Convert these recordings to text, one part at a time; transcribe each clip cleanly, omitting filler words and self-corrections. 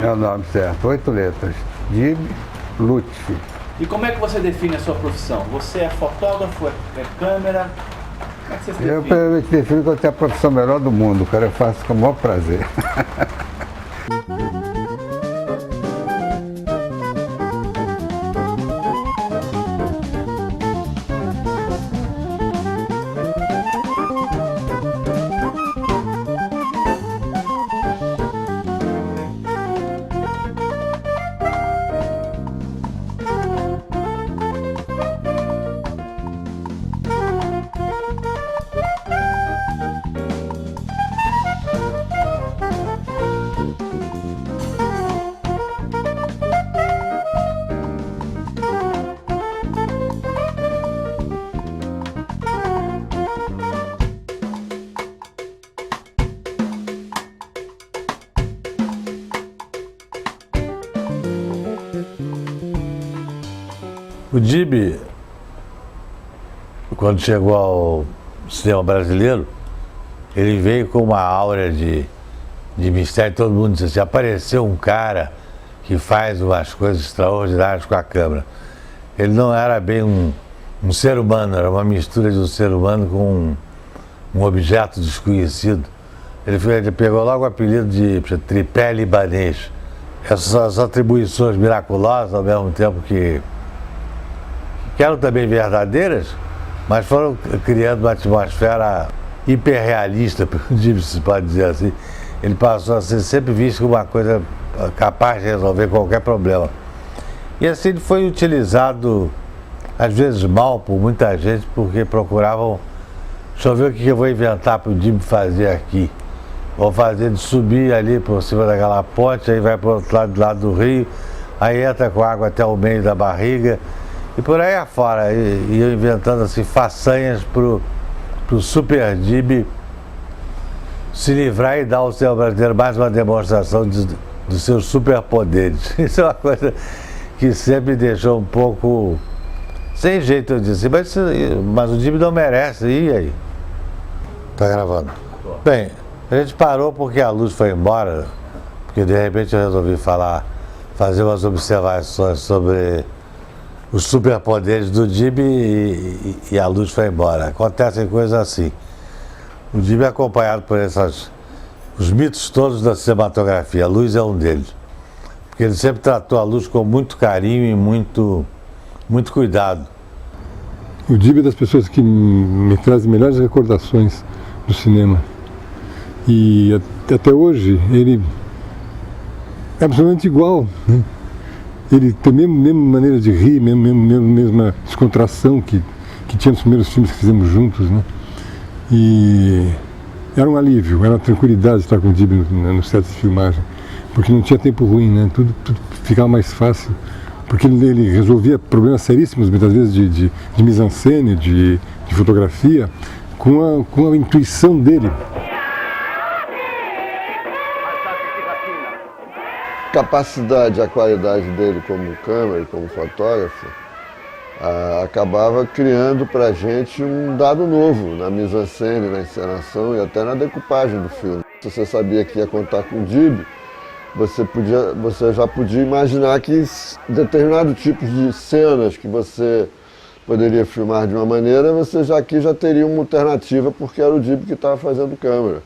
É o nome certo, 8 letras. Dib Lutfi. E como é que você define a sua profissão? Você é fotógrafo, é câmera? Como é que você se Eu define? defino que eu tenho a profissão melhor do mundo, cara. Eu faço com o maior prazer. O Dib, quando chegou ao cinema brasileiro, ele veio com uma aura de mistério. Todo mundo disse assim, apareceu um cara que faz umas coisas extraordinárias com a câmera. Ele não era bem um ser humano, era uma mistura de um ser humano com um objeto desconhecido. Ele pegou logo o apelido de tripé libanês. Essas atribuições miraculosas, ao mesmo tempo que eram também verdadeiras, mas foram criando uma atmosfera hiperrealista, se pode dizer assim. Ele passou a ser sempre visto como uma coisa capaz de resolver qualquer problema. E assim ele foi utilizado, às vezes mal, por muita gente, porque procuravam, deixa eu ver o que eu vou inventar para o Dib fazer aqui. Vou fazer de subir ali por cima daquela ponte, aí vai para o outro lado do rio, aí entra com água até o meio da barriga, e por aí afora, iam inventando assim façanhas pro Super Dib se livrar e dar ao cinema brasileiro mais uma demonstração dos seus superpoderes. Isso é uma coisa que sempre deixou um pouco sem jeito, eu disse, mas o Dib não merece, e aí? Tá gravando? Bem, a gente parou porque a luz foi embora, porque de repente eu resolvi fazer umas observações sobre os superpoderes do Dib e a luz foi embora. Acontecem coisas assim. O Dib é acompanhado por os mitos todos da cinematografia. A luz é um deles. Porque ele sempre tratou a luz com muito carinho e muito cuidado. O Dib é das pessoas que me trazem melhores recordações do cinema. E até hoje ele é absolutamente igual, né? Ele tem a mesma maneira de rir, mesma descontração que tinha nos primeiros filmes que fizemos juntos, né? E era um alívio, era uma tranquilidade estar com o Dib no set de filmagem, porque não tinha tempo ruim, né? Tudo ficava mais fácil, porque ele resolvia problemas seríssimos, muitas vezes de mise-en-scène, de fotografia, com a intuição dele. A capacidade, a qualidade dele como câmera e como fotógrafo acabava criando para a gente um dado novo na mise-en-scène, na encenação e até na decupagem do filme. Se você sabia que ia contar com o Dib, você já podia imaginar que determinados tipos de cenas que você poderia filmar de uma maneira, você já teria uma alternativa, porque era o Dib que estava fazendo câmera.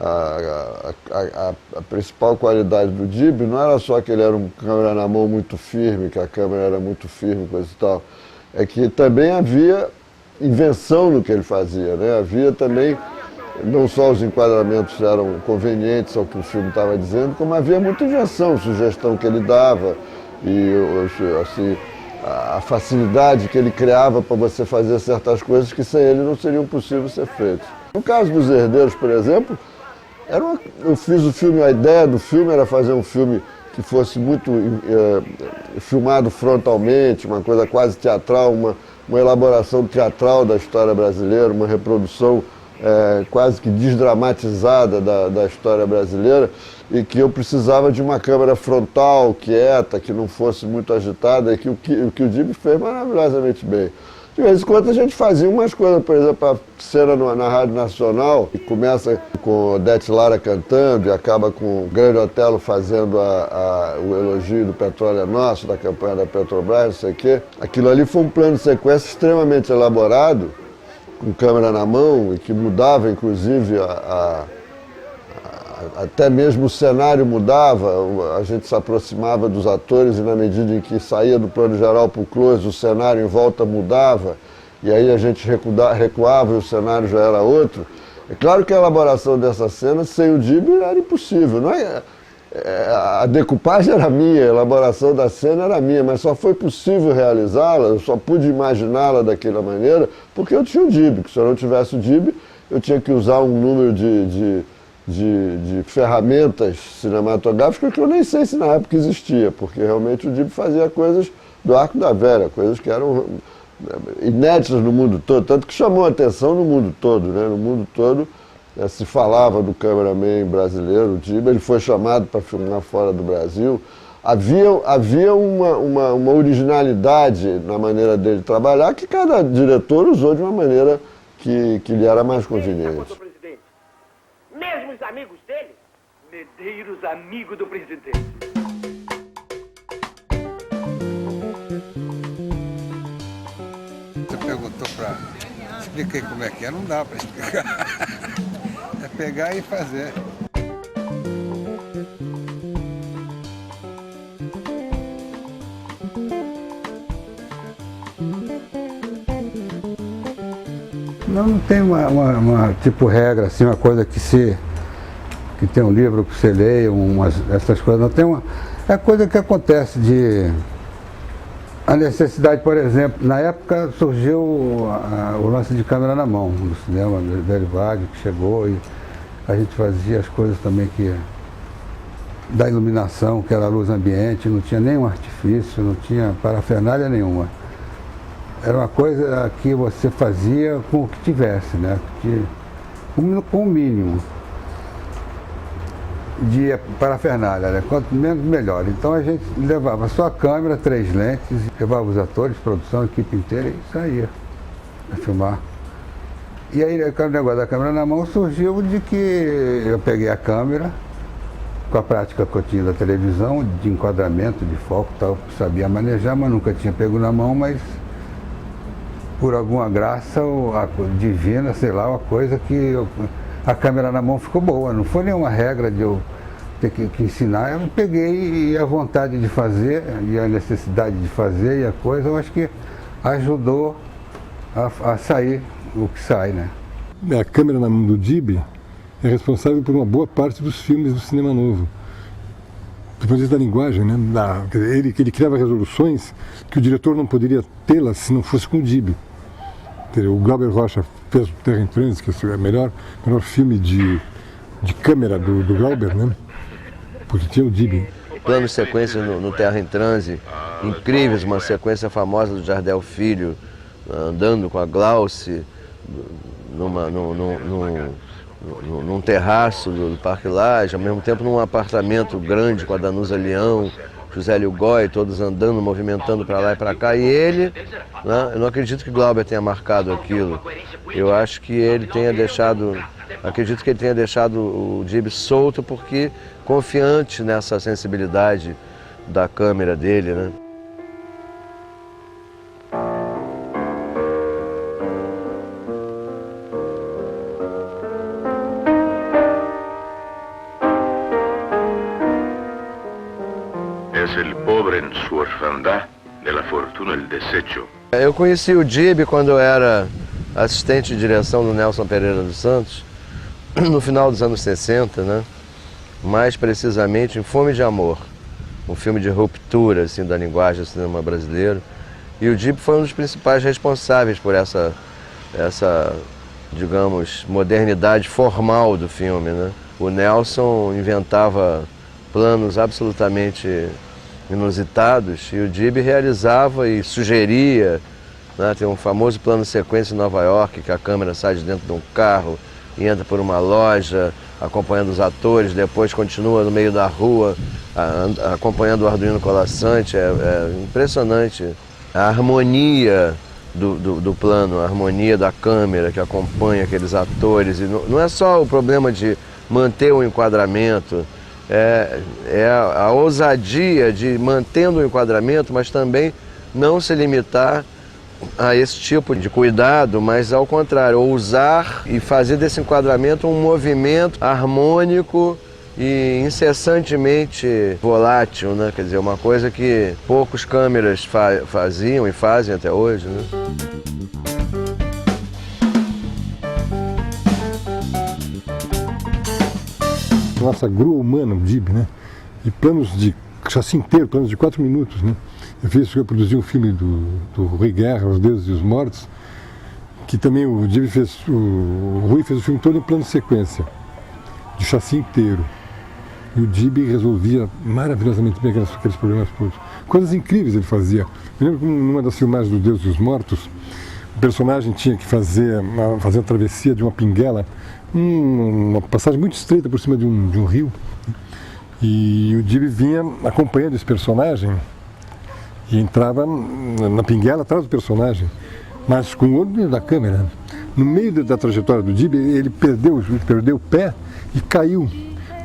A principal qualidade do Dib não era só que ele era um câmera na mão muito firme, que a câmera era muito firme, coisa e tal. É que também havia invenção no que ele fazia, né? Havia também, não só os enquadramentos eram convenientes ao que o filme estava dizendo, como havia muita invenção, sugestão que ele dava e assim, a facilidade que ele criava para você fazer certas coisas que sem ele não seriam possíveis ser feitas. No caso dos Herdeiros, por exemplo, eu fiz o filme, a ideia do filme era fazer um filme que fosse muito filmado frontalmente, uma coisa quase teatral, uma elaboração teatral da história brasileira, uma reprodução quase que desdramatizada da história brasileira, e que eu precisava de uma câmera frontal, quieta, que não fosse muito agitada, e que o Dib fez maravilhosamente bem. De vez em quando a gente fazia umas coisas, por exemplo, a cena na Rádio Nacional, que começa com Odete Lara cantando e acaba com o Grande Otelo fazendo o elogio do Petróleo é Nosso, da campanha da Petrobras, não sei o quê. Aquilo ali foi um plano de sequência extremamente elaborado, com câmera na mão, e que mudava, inclusive, até mesmo o cenário mudava, a gente se aproximava dos atores e na medida em que saía do plano geral para o close, o cenário em volta mudava, e aí a gente recuava e o cenário já era outro. É claro que a elaboração dessa cena sem o Dib era impossível, não é? A decupagem era minha, a elaboração da cena era minha, mas só foi possível realizá-la, eu só pude imaginá-la daquela maneira porque eu tinha o Dib, que se eu não tivesse o Dib, eu tinha que usar um número de ferramentas cinematográficas que eu nem sei se na época existia, porque realmente o Dib fazia coisas do Arco da Velha, coisas que eram inéditas no mundo todo, tanto que chamou a atenção no mundo todo, né? No mundo todo se falava do cameraman brasileiro, o Dib, ele foi chamado para filmar fora do Brasil. Havia uma originalidade na maneira dele trabalhar que cada diretor usou de uma maneira que lhe era mais conveniente. Mesmo os amigos dele? Medeiros, amigo do presidente. Você perguntou para... Expliquei como é que é, não dá para explicar. É pegar e fazer. Não tem uma tipo regra, assim, uma coisa que tem um livro que você lê, essas coisas, não tem uma... É coisa que acontece de... A necessidade, por exemplo, na época surgiu o lance de câmera na mão, no cinema, do Velho Wagner, que chegou e a gente fazia as coisas também da iluminação, que era a luz ambiente, não tinha nenhum artifício, não tinha parafernália nenhuma. Era uma coisa que você fazia com o que tivesse, né? Com o mínimo de parafernália, né? Quanto menos, melhor. Então a gente levava só a câmera, 3 lentes, levava os atores, produção, a equipe inteira e saía a filmar. E aí o negócio da câmera na mão surgiu de que eu peguei a câmera, com a prática que eu tinha da televisão, de enquadramento, de foco e tal, sabia manejar, mas nunca tinha pego na mão, mas por alguma graça divina, sei lá, uma coisa que a câmera na mão ficou boa. Não foi nenhuma regra de eu ter que ensinar. Eu peguei e a vontade de fazer, e a necessidade de fazer, e a coisa, eu acho que ajudou a sair o que sai, né? A câmera na mão do Dib é responsável por uma boa parte dos filmes do cinema novo. Do ponto de vista da linguagem, né? Ele criava resoluções que o diretor não poderia tê-las se não fosse com o Dib. O Glauber Rocha fez o Terra em Trânsito, que é o melhor filme de câmera do Glauber, né? Porque tinha o Dib. Plano de sequência no Terra em Trânsito, incríveis, uma sequência famosa do Jardel Filho, andando com a Glauce num terraço do Parque Lage, ao mesmo tempo num apartamento grande com a Danusa Leão, José Lio Goy, todos andando, movimentando para lá e para cá, e ele, né, eu não acredito que Glauber tenha marcado aquilo, eu acho que ele tenha deixado, acredito que ele tenha deixado o Dib solto porque confiante nessa sensibilidade da câmera dele, né? Eu conheci o Dib quando eu era assistente de direção do Nelson Pereira dos Santos, no final dos anos 60, né? Mais precisamente em Fome de Amor, um filme de ruptura assim, da linguagem do cinema brasileiro. E o Dib foi um dos principais responsáveis por essa, digamos, modernidade formal do filme, né? O Nelson inventava planos absolutamente inusitados e o Dib realizava e sugeria, né? Tem um famoso plano de sequência em Nova York, que a câmera sai de dentro de um carro e entra por uma loja, acompanhando os atores, depois continua no meio da rua, acompanhando o Arduino Colaçante. É impressionante a harmonia do plano, a harmonia da câmera que acompanha aqueles atores. E não é só o problema de manter o enquadramento, é a ousadia de mantendo o enquadramento, mas também não se limitar a esse tipo de cuidado, mas ao contrário, ousar e fazer desse enquadramento um movimento harmônico e incessantemente volátil, né? Quer dizer, uma coisa que poucos câmeras faziam e fazem até hoje, né? Nossa grua humana, o DIB, né? E planos de chassi inteiro, planos de 4 minutos, né? Eu produzi um filme do Rui Guerra, Os Deuses e os Mortos, que também o DIB fez, o Rui fez o filme todo em plano de sequência, de chassi inteiro. E o DIB resolvia maravilhosamente bem aqueles problemas todos. Coisas incríveis ele fazia. Eu lembro que numa das filmagens do Deus e os Mortos, o personagem tinha que fazer a travessia de uma pinguela, uma passagem muito estreita por cima de um rio. E o DIB vinha acompanhando esse personagem e entrava na pinguela atrás do personagem, mas com o olho dentro da câmera. No meio da trajetória do DIB, ele perdeu o pé e caiu.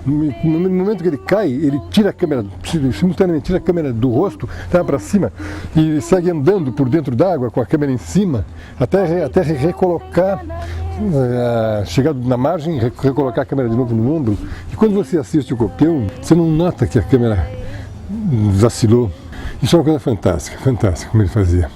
No momento que ele cai, ele tira a câmera, simultaneamente tira a câmera do rosto, leva para cima e segue andando por dentro d'água com a câmera em cima, até recolocar, chegar na margem, recolocar a câmera de novo no ombro. E quando você assiste o Copeu, você não nota que a câmera vacilou. Isso é uma coisa fantástica, fantástica como ele fazia.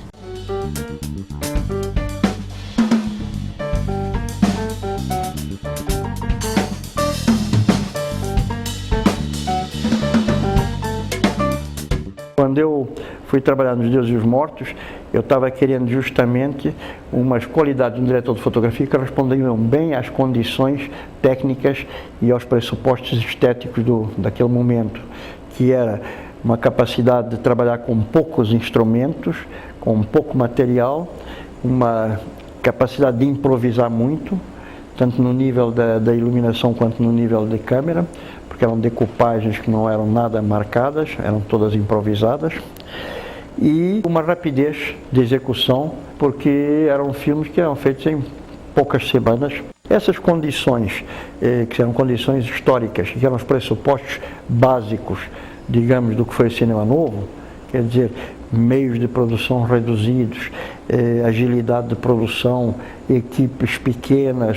Quando eu fui trabalhar nos Deuses e os Mortos, eu estava querendo justamente umas qualidades do diretor de fotografia que respondiam bem às condições técnicas e aos pressupostos estéticos daquele momento, que era uma capacidade de trabalhar com poucos instrumentos, com pouco material, uma capacidade de improvisar muito, tanto no nível da iluminação quanto no nível de câmera, porque eram decoupagens que não eram nada marcadas, eram todas improvisadas, e uma rapidez de execução, porque eram filmes que eram feitos em poucas semanas. Essas condições, que eram condições históricas, que eram os pressupostos básicos, digamos, do que foi o cinema novo, quer dizer, meios de produção reduzidos, agilidade de produção, equipes pequenas,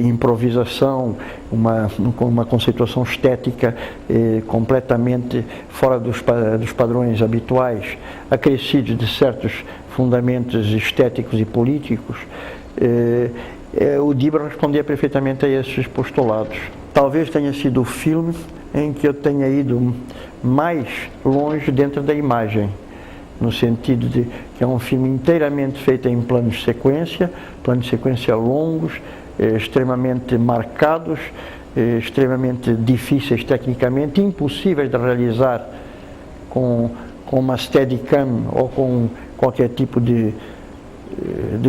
improvisação, uma conceituação estética completamente fora dos padrões habituais, acrescidos de certos fundamentos estéticos e políticos. O DIB respondia perfeitamente a esses postulados. Talvez tenha sido o filme em que eu tenha ido mais longe dentro da imagem, no sentido de que é um filme inteiramente feito em planos de sequência longos, extremamente marcados, extremamente difíceis tecnicamente, impossíveis de realizar com uma Steadicam ou com qualquer tipo de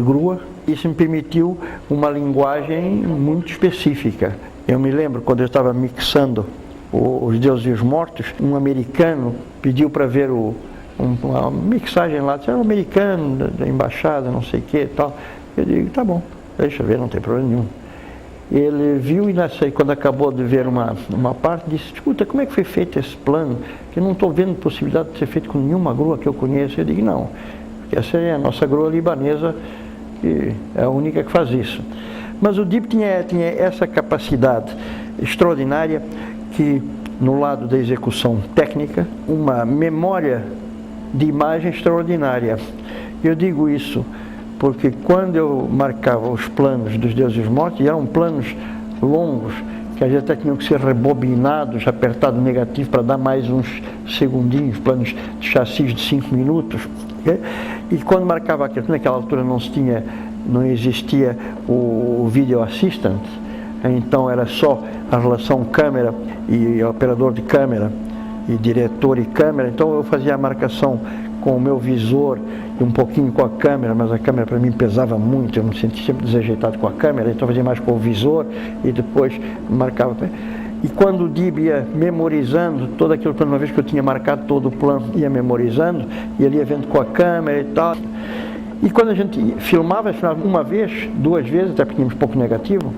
grua. Isso me permitiu uma linguagem muito específica. Eu me lembro, quando eu estava mixando Os Deuses e os Mortos, um americano pediu para ver uma mixagem lá, era um americano da embaixada, não sei o que e tal. Eu digo, tá bom, deixa eu ver, não tem problema nenhum. Ele viu e quando acabou de ver uma parte, disse, escuta, como é que foi feito esse plano? Que eu não estou vendo possibilidade de ser feito com nenhuma grua que eu conheço. Eu digo, não, porque essa é a nossa grua libanesa, que é a única que faz isso. Mas o DIB tinha essa capacidade extraordinária que, no lado da execução técnica, uma memória de imagem extraordinária. Eu digo isso porque quando eu marcava os planos dos Deuses e os Mortos, e eram planos longos, que às vezes até tinham que ser rebobinados, apertado negativo para dar mais uns segundinhos, planos de chassis de 5 minutos. E quando marcava aquilo, naquela altura não existia o video assistant, então era só a relação câmera e operador de câmera e diretor e câmera. Então eu fazia a marcação com o meu visor e um pouquinho com a câmera, mas a câmera para mim pesava muito, eu me sentia sempre desajeitado com a câmera, então eu fazia mais com o visor e depois marcava. E quando o DIB ia memorizando todo aquilo, uma vez que eu tinha marcado todo o plano, ia memorizando, e ele ia vendo com a câmera e tal. E quando a gente filmava uma vez, 2 vezes, até porque tínhamos pouco negativo,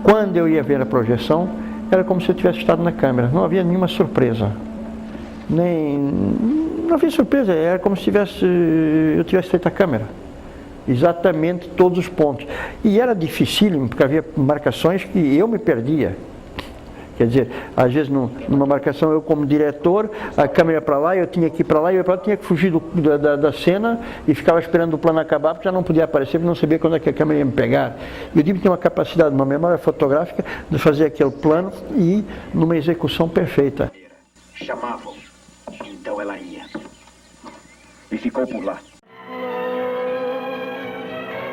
quando eu ia ver a projeção, era como se eu tivesse estado na câmera, não havia nenhuma surpresa. Não havia surpresa, era como se eu tivesse feito a câmera. Exatamente todos os pontos. E era dificílimo, porque havia marcações que eu me perdia. Quer dizer, às vezes numa marcação eu como diretor, a câmera para lá, eu tinha que ir para lá, e eu tinha que fugir da cena e ficava esperando o plano acabar, porque já não podia aparecer, porque não sabia quando é que a câmera ia me pegar. E o Dib tem uma capacidade, uma memória fotográfica de fazer aquele plano e numa execução perfeita. Chamavam, então ela ia. E ficou por lá.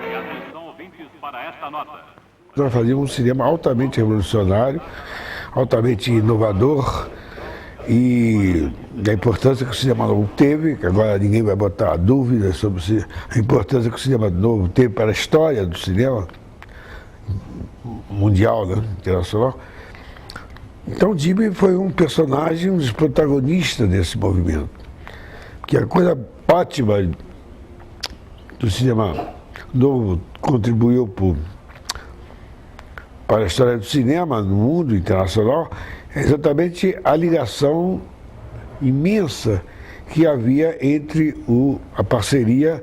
E atenção, ouvintes, para esta nota. Nós fazíamos um cinema altamente revolucionário, altamente inovador, e da importância que o cinema novo teve, que agora ninguém vai botar dúvidas sobre a importância que o cinema novo teve para a história do cinema mundial, né, internacional. Então o Dib foi um personagem, um dos protagonistas desse movimento. Que a coisa ótima do cinema novo contribuiu para a história do cinema no mundo internacional é exatamente a ligação imensa que havia entre a parceria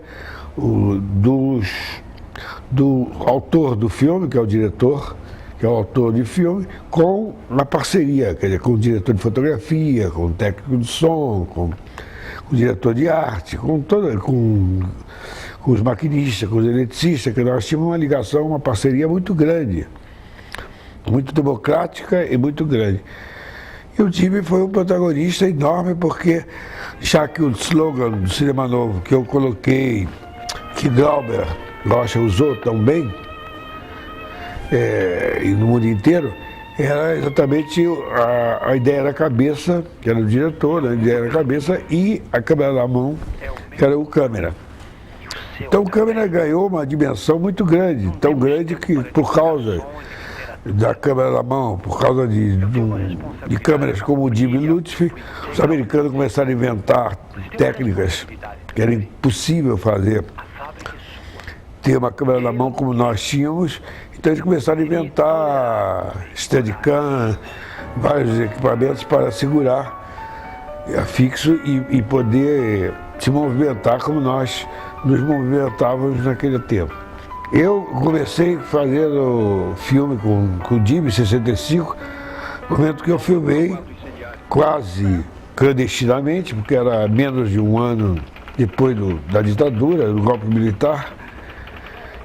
do autor do filme, que é o diretor, que é o autor de filme, com a parceria, quer dizer, com o diretor de fotografia, com o técnico de som, com o diretor de arte, com os maquinistas, com os eletricistas, que nós tínhamos uma ligação, uma parceria muito grande, muito democrática e muito grande. E o Dib foi um protagonista enorme, porque já que o slogan do Cinema Novo que eu coloquei, que Glauber Rocha usou tão bem, e no mundo inteiro, era exatamente a ideia da cabeça, que era o diretor, né? A ideia da cabeça, e a câmera na mão, que era o câmera. Então o câmera ganhou uma dimensão muito grande, tão grande que por causa da câmera na mão, por causa de câmeras como o Dib e Lutfi, os americanos começaram a inventar técnicas que era impossível fazer, ter uma câmera na mão como nós tínhamos. Então eles começaram a inventar Steadicam, vários equipamentos para segurar fixo e poder se movimentar como nós nos movimentávamos naquele tempo. Eu comecei fazendo filme com o Dib em 65, no momento que eu filmei quase clandestinamente, porque era menos de um ano depois da ditadura, do golpe militar.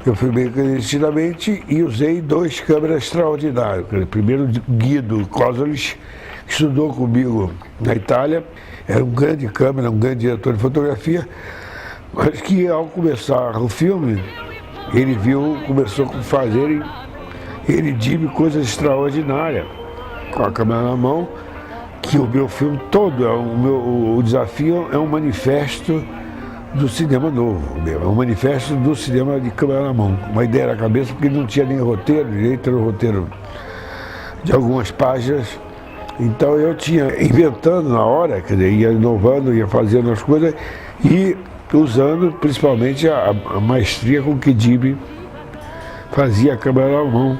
Eu filmei clandestinamente e usei 2 câmeras extraordinárias. Primeiro, Guido Kozelich, que estudou comigo na Itália, era um grande câmera, um grande diretor de fotografia, mas que ao começar o filme, ele começou a fazer, ele Dib, coisas extraordinárias, com a câmera na mão, que o meu filme todo, o desafio é um manifesto do cinema novo, é um manifesto do cinema de câmera na mão. Uma ideia na cabeça, porque não tinha nem roteiro direito, era um roteiro de algumas páginas. Então eu tinha inventando na hora, quer dizer, ia inovando, ia fazendo as coisas e usando principalmente a maestria com que Dib fazia a câmera na mão.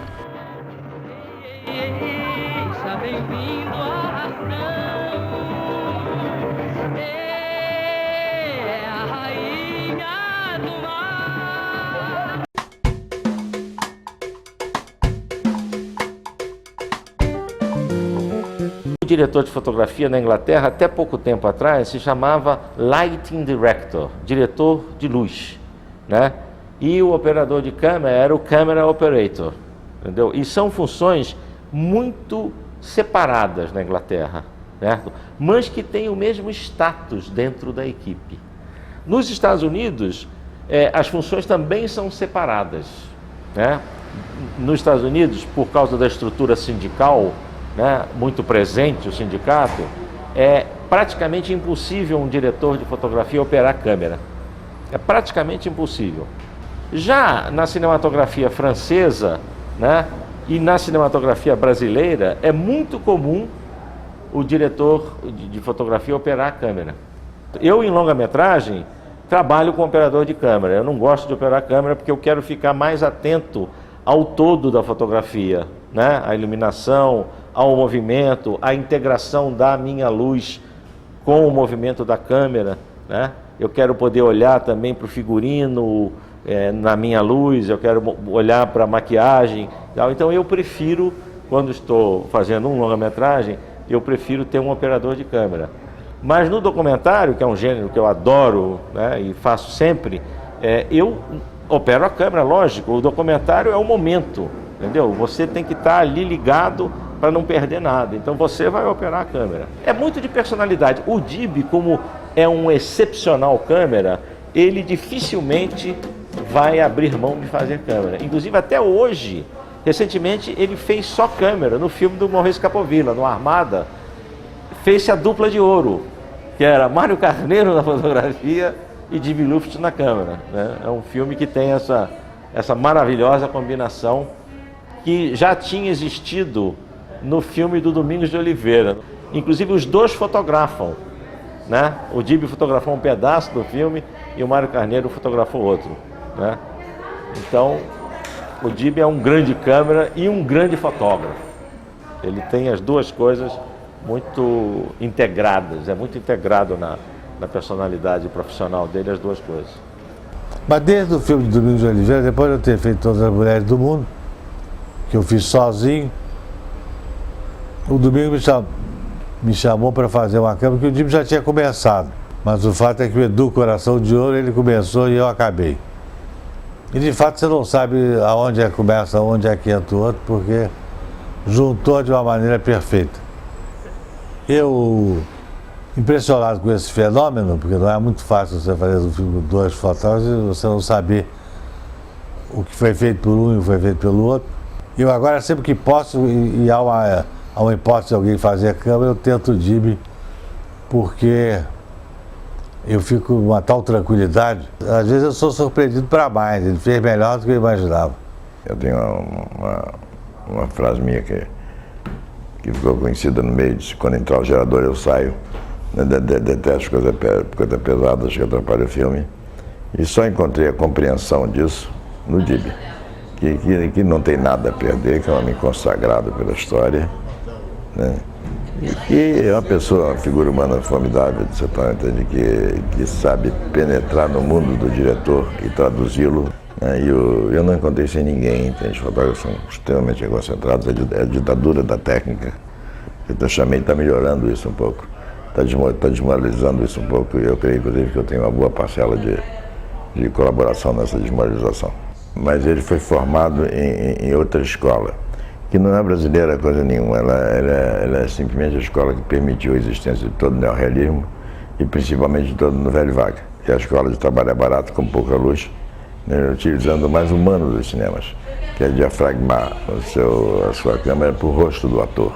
O diretor de fotografia na Inglaterra, até pouco tempo atrás, se chamava Lighting Director, diretor de luz, né? E o operador de câmera era o Camera Operator, entendeu? E são funções muito separadas na Inglaterra, certo? Mas que têm o mesmo status dentro da equipe. Nos Estados Unidos, as funções também são separadas, né? Nos Estados Unidos, por causa da estrutura sindical, né, muito presente o sindicato, é praticamente impossível um diretor de fotografia operar câmera. É praticamente impossível. Já na cinematografia francesa, né, e na cinematografia brasileira, é muito comum o diretor de fotografia operar a câmera. Eu, em longa-metragem, trabalho com operador de câmera. Eu não gosto de operar câmera porque eu quero ficar mais atento ao todo da fotografia, né? A iluminação, ao movimento, a integração da minha luz com o movimento da câmera, né? Eu quero poder olhar também para o figurino na minha luz, eu quero olhar para a maquiagem. Tal. Então eu prefiro, quando estou fazendo um longa-metragem, eu prefiro ter um operador de câmera. Mas no documentário, que é um gênero que eu adoro, né, e faço sempre, eu opero a câmera, lógico. O documentário é o momento, entendeu? Você tem que estar ali ligado para não perder nada. Então você vai operar a câmera. É muito de personalidade. O Dib, como é um excepcional câmera, ele dificilmente vai abrir mão de fazer câmera. Inclusive até hoje, recentemente, ele fez só câmera no filme do Maurice Capovilla, no Armada. Fez-se a dupla de ouro, que era Mário Carneiro na fotografia e Dib Luft na câmera, né? É um filme que tem essa maravilhosa combinação que já tinha existido no filme do Domingos de Oliveira. Inclusive os dois fotografam, né? O Dib fotografou um pedaço do filme e o Mário Carneiro fotografou outro, né? Então, o Dib é um grande câmera e um grande fotógrafo. Ele tem as duas coisas muito integradas, é muito integrado na personalidade profissional dele, as duas coisas. Mas desde o filme de Domingos de Oliveira, depois de eu ter feito Todas as Mulheres do Mundo, que eu fiz sozinho, o Domingos me chamou para fazer uma câmera que o Dib já tinha começado. Mas o fato é que o Edu Coração de Ouro, ele começou e eu acabei. E de fato você não sabe aonde é que começa, aonde é que entra o outro, porque juntou de uma maneira perfeita. Eu, impressionado com esse fenômeno, porque não é muito fácil você fazer um filme com dois fotógrafos e você não saber o que foi feito por um e o que foi feito pelo outro. Eu agora, sempre que posso, e há uma hipótese de alguém fazer a câmera, eu tento o Dib, porque eu fico com uma tal tranquilidade. Às vezes eu sou surpreendido para mais, ele fez melhor do que eu imaginava. Eu tenho uma frase minha que ficou conhecida no meio de quando entrar o gerador eu saio, né, detesto coisas pesadas que atrapalham o filme, e só encontrei a compreensão disso no Dib, que não tem nada a perder, que é um homem consagrado pela história, né, e que é uma pessoa, uma figura humana formidável, você entende, que sabe penetrar no mundo do diretor e traduzi-lo. Eu não encontrei sem ninguém, entende? Os fotógrafos são extremamente concentrados, é a ditadura da técnica. Eu chamei, está melhorando isso um pouco, está desmoralizando isso um pouco, e eu creio, inclusive, que eu tenho uma boa parcela de colaboração nessa desmoralização. Mas ele foi formado em outra escola, que não é brasileira coisa nenhuma, ela é simplesmente a escola que permitiu a existência de todo o neorrealismo e principalmente de todo o Velho Vaga, que é a escola de trabalhar barato com pouca luz, né, utilizando o mais humano dos cinemas, que é diafragmar a sua câmera para o rosto do ator,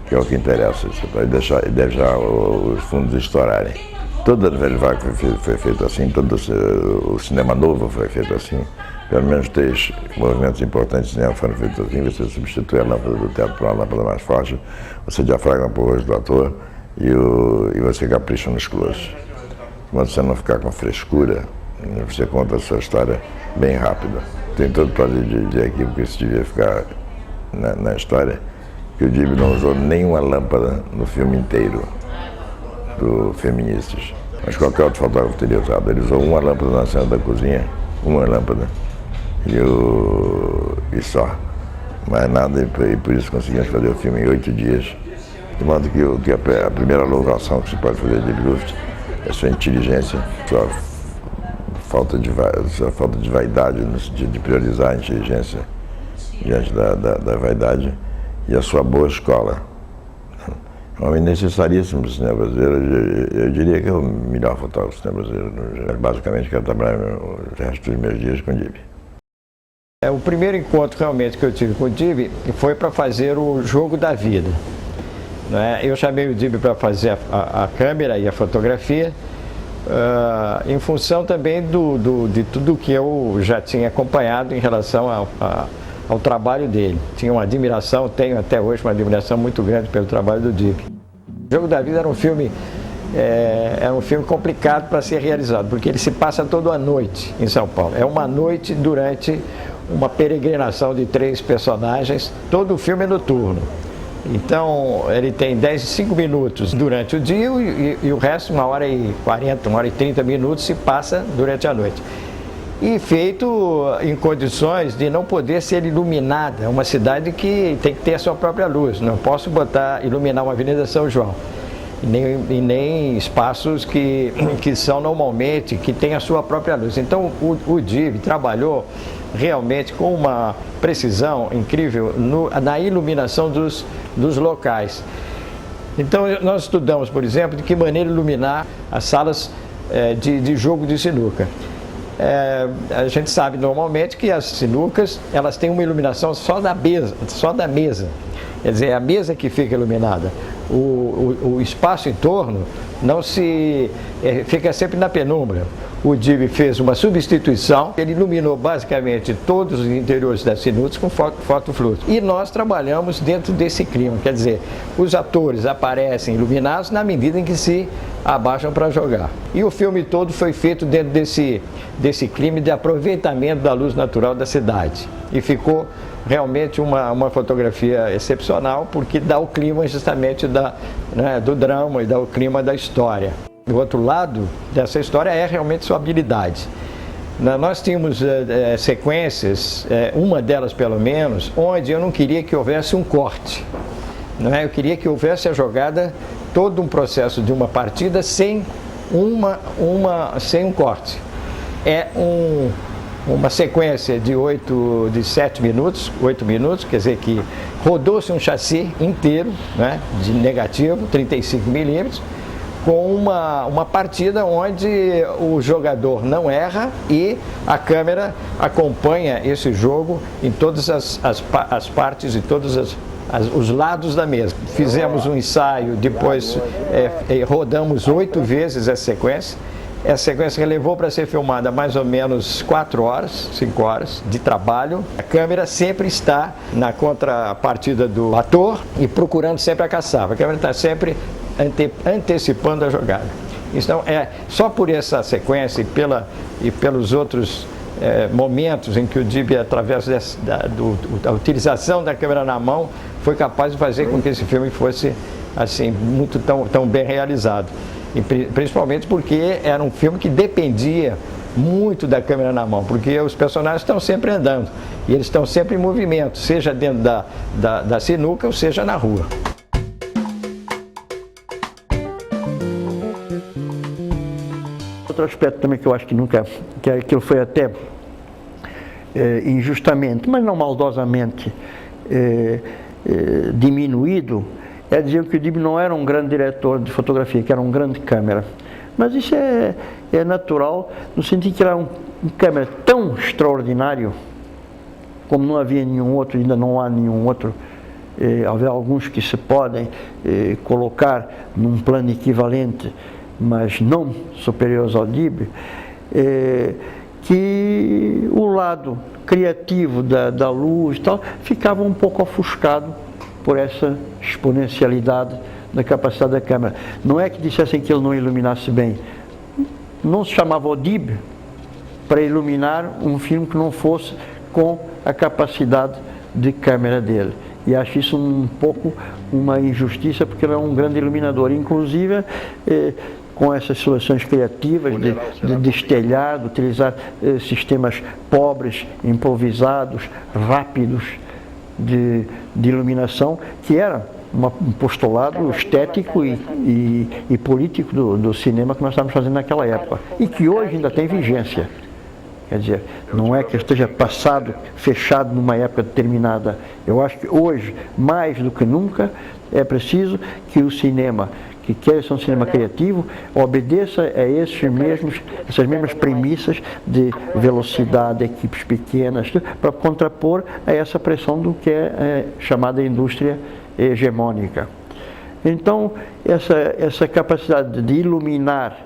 que é o que interessa, e deixar os fundos estourarem. Todo o Velho Vaga foi feito assim, todo o cinema novo foi feito assim. Pelo menos 3 movimentos importantes de cinema foram feitos assim. Você substitui a lâmpada do teto por uma lâmpada mais forte, você diafragma para o rosto do ator e você capricha nos closes. Quando você não ficar com frescura, você conta a sua história bem rápida. Tem todo o prazer de dizer aqui, porque isso devia ficar na história, que o Dib não usou nenhuma lâmpada no filme inteiro do Feministas. Mas qualquer outro fotógrafo teria usado. Ele usou uma lâmpada na cena da cozinha, uma lâmpada, e só. Mais nada, e por isso conseguimos fazer o filme em 8 dias. De modo que a primeira louvação que se pode fazer de Luft é sua inteligência, sua falta de vaidade, no sentido de priorizar a inteligência diante da vaidade, e a sua boa escola. É um homem necessaríssimo para o cinema brasileiro. Eu diria que é o melhor fotógrafo do cinema brasileiro. Basicamente, quero trabalhar o resto dos meus dias com o Dib. O primeiro encontro realmente que eu tive com o Dib foi para fazer o Jogo da Vida. Eu chamei o Dib para fazer a câmera e a fotografia, em função também de tudo que eu já tinha acompanhado em relação ao trabalho dele. Tinha uma admiração, tenho até hoje uma admiração muito grande pelo trabalho do Dib. O Jogo da Vida era um filme é um filme complicado para ser realizado, porque ele se passa toda a noite em São Paulo. É uma noite durante uma peregrinação de 3 personagens, todo o filme é noturno. Então, ele tem 5 minutos durante o dia e o resto, 1h40, 1h30 minutos, se passa durante a noite. E feito em condições de não poder ser iluminada. É uma cidade que tem que ter a sua própria luz. Não posso iluminar uma Avenida São João. E nem espaços que são normalmente, que têm a sua própria luz. Então, o DIB trabalhou realmente com uma precisão incrível na iluminação dos locais. Então, nós estudamos, por exemplo, de que maneira iluminar as salas de jogo de sinuca. A gente sabe normalmente que as sinucas, elas têm uma iluminação só da mesa. Quer dizer, é a mesa que fica iluminada. O espaço em torno fica sempre na penumbra. O DIB fez uma substituição, ele iluminou basicamente todos os interiores das sinucas com fotofluxo. E nós trabalhamos dentro desse clima, quer dizer, os atores aparecem iluminados na medida em que se abaixam para jogar. E o filme todo foi feito dentro desse clima de aproveitamento da luz natural da cidade. E ficou realmente uma fotografia excepcional, porque dá o clima justamente do drama e dá o clima da história. O outro lado dessa história é realmente sua habilidade. Nós tínhamos sequências, uma delas pelo menos, onde eu não queria que houvesse um corte. Eu queria que houvesse a jogada, todo um processo de uma partida sem um corte. É uma sequência de 7 minutos, 8 minutos, quer dizer que rodou-se um chassi inteiro, de negativo, 35 milímetros, com uma partida onde o jogador não erra e a câmera acompanha esse jogo em todas as partes e todos os lados da mesa. Fizemos um ensaio, depois rodamos 8 vezes essa sequência. Essa sequência levou para ser filmada mais ou menos 4 horas, 5 horas de trabalho. A câmera sempre está na contrapartida do ator e procurando sempre a caçapa. A câmera está sempre antecipando a jogada. Então, só por essa sequência e pelos outros momentos em que o DIB, através da utilização da câmera na mão, foi capaz de fazer com que esse filme fosse assim, tão bem realizado. E principalmente porque era um filme que dependia muito da câmera na mão, porque os personagens estão sempre andando e eles estão sempre em movimento, seja dentro da sinuca ou seja na rua. Outro aspecto também que eu acho que aquilo foi até injustamente, mas não maldosamente diminuído, é dizer que o DIB não era um grande diretor de fotografia, que era um grande câmera. Mas isso é natural, no sentido que era um câmera tão extraordinário, como não havia nenhum outro, ainda não há nenhum outro. Havia alguns que se podem colocar num plano equivalente, mas não superiores ao DIB, que o lado criativo da luz e tal ficava um pouco ofuscado por essa exponencialidade da capacidade da câmera. Não é que dissessem que ele não iluminasse bem. Não se chamava o DIB para iluminar um filme que não fosse com a capacidade de câmera dele. E acho isso um pouco uma injustiça, porque ele é um grande iluminador. Inclusive, com essas soluções criativas de destelhar, de utilizar sistemas pobres, improvisados, rápidos, de iluminação, que era um postulado estético e político do cinema que nós estávamos fazendo naquela época, e que hoje ainda tem vigência. Quer dizer, não é que esteja passado, fechado numa época determinada. Eu acho que hoje, mais do que nunca, é preciso que o cinema, que quer ser um cinema criativo, obedeça a essas mesmas premissas de velocidade, equipes pequenas, para contrapor a essa pressão do que é chamada indústria hegemônica. Então, essa capacidade de iluminar,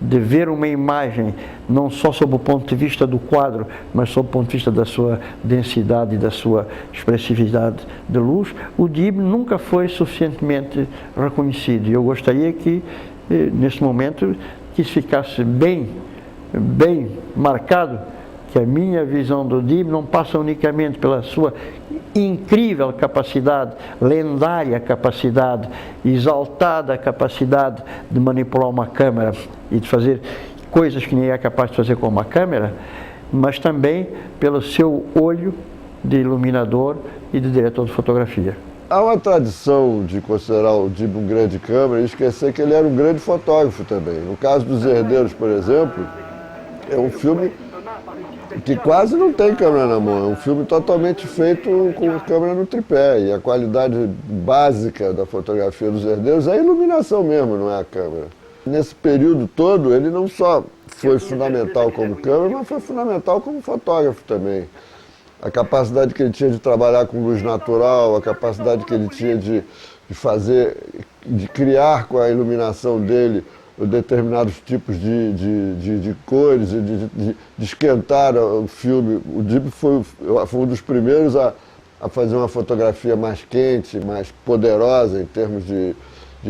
de ver uma imagem, não só sob o ponto de vista do quadro, mas sob o ponto de vista da sua densidade e da sua expressividade de luz, o DIB nunca foi suficientemente reconhecido. Eu gostaria que nesse momento, que ficasse bem marcado que a minha visão do DIB não passa unicamente pela sua incrível capacidade, lendária capacidade, exaltada capacidade de manipular uma câmera e de fazer coisas que ninguém é capaz de fazer com uma câmera, mas também pelo seu olho de iluminador e de diretor de fotografia. Há uma tradição de considerar o DIB um grande câmera e esquecer que ele era um grande fotógrafo também. No caso dos Herdeiros, por exemplo, é um filme que quase não tem câmera na mão, é um filme totalmente feito com a câmera no tripé, e a qualidade básica da fotografia dos Herdeiros é a iluminação mesmo, não é a câmera. Nesse período todo, ele não só foi fundamental como câmera, mas foi fundamental como fotógrafo também. A capacidade que ele tinha de trabalhar com luz natural, a capacidade que ele tinha de criar com a iluminação dele determinados tipos de cores, de esquentar o filme. O DIB foi um dos primeiros a fazer uma fotografia mais quente, mais poderosa em termos de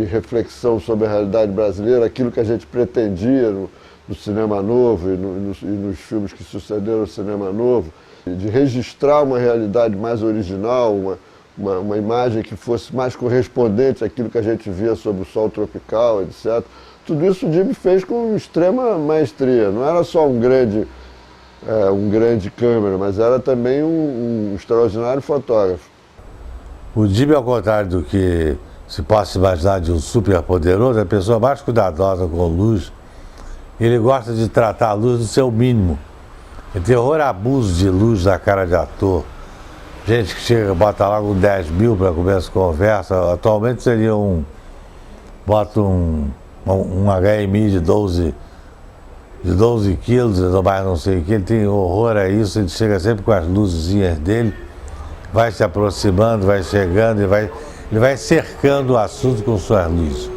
reflexão sobre a realidade brasileira, aquilo que a gente pretendia no cinema novo e nos filmes que sucederam ao cinema novo, de registrar uma realidade mais original, uma imagem que fosse mais correspondente àquilo que a gente via sobre o sol tropical, etc. Tudo isso o DIB fez com extrema maestria. Não era só um grande câmera, mas era também um extraordinário fotógrafo. O DIB, ao contrário do que se possa imaginar de um super poderoso, é a pessoa mais cuidadosa com luz. Ele gosta de tratar a luz do seu mínimo. Ele tem horror a abuso de luz na cara de ator. Gente que chega e bota logo 10 mil para começar a conversa. Atualmente seria bota um HMI de 12 quilos, mais não sei o que. Ele tem horror a isso, ele chega sempre com as luzinhas dele, vai se aproximando, vai chegando, ele vai cercando o assunto com suas luzes.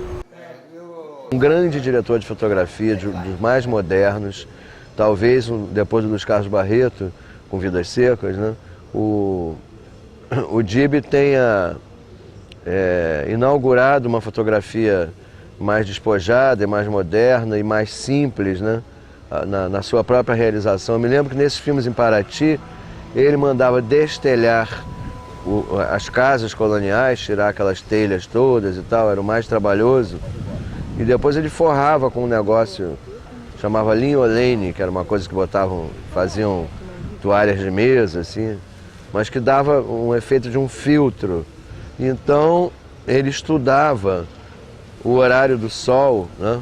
Um grande diretor de fotografia, dos mais modernos, talvez depois do Luiz Carlos Barreto, com Vidas Secas, né? O DIB tenha inaugurado uma fotografia mais despojada, mais moderna e mais simples, né? Na sua própria realização. Eu me lembro que nesses filmes em Paraty, ele mandava destelhar as casas coloniais, tirar aquelas telhas todas e tal, era o mais trabalhoso. E depois ele forrava com um negócio, chamava linolene, que era uma coisa que faziam toalhas de mesa, assim, mas que dava um efeito de um filtro. Então ele estudava o horário do sol, né?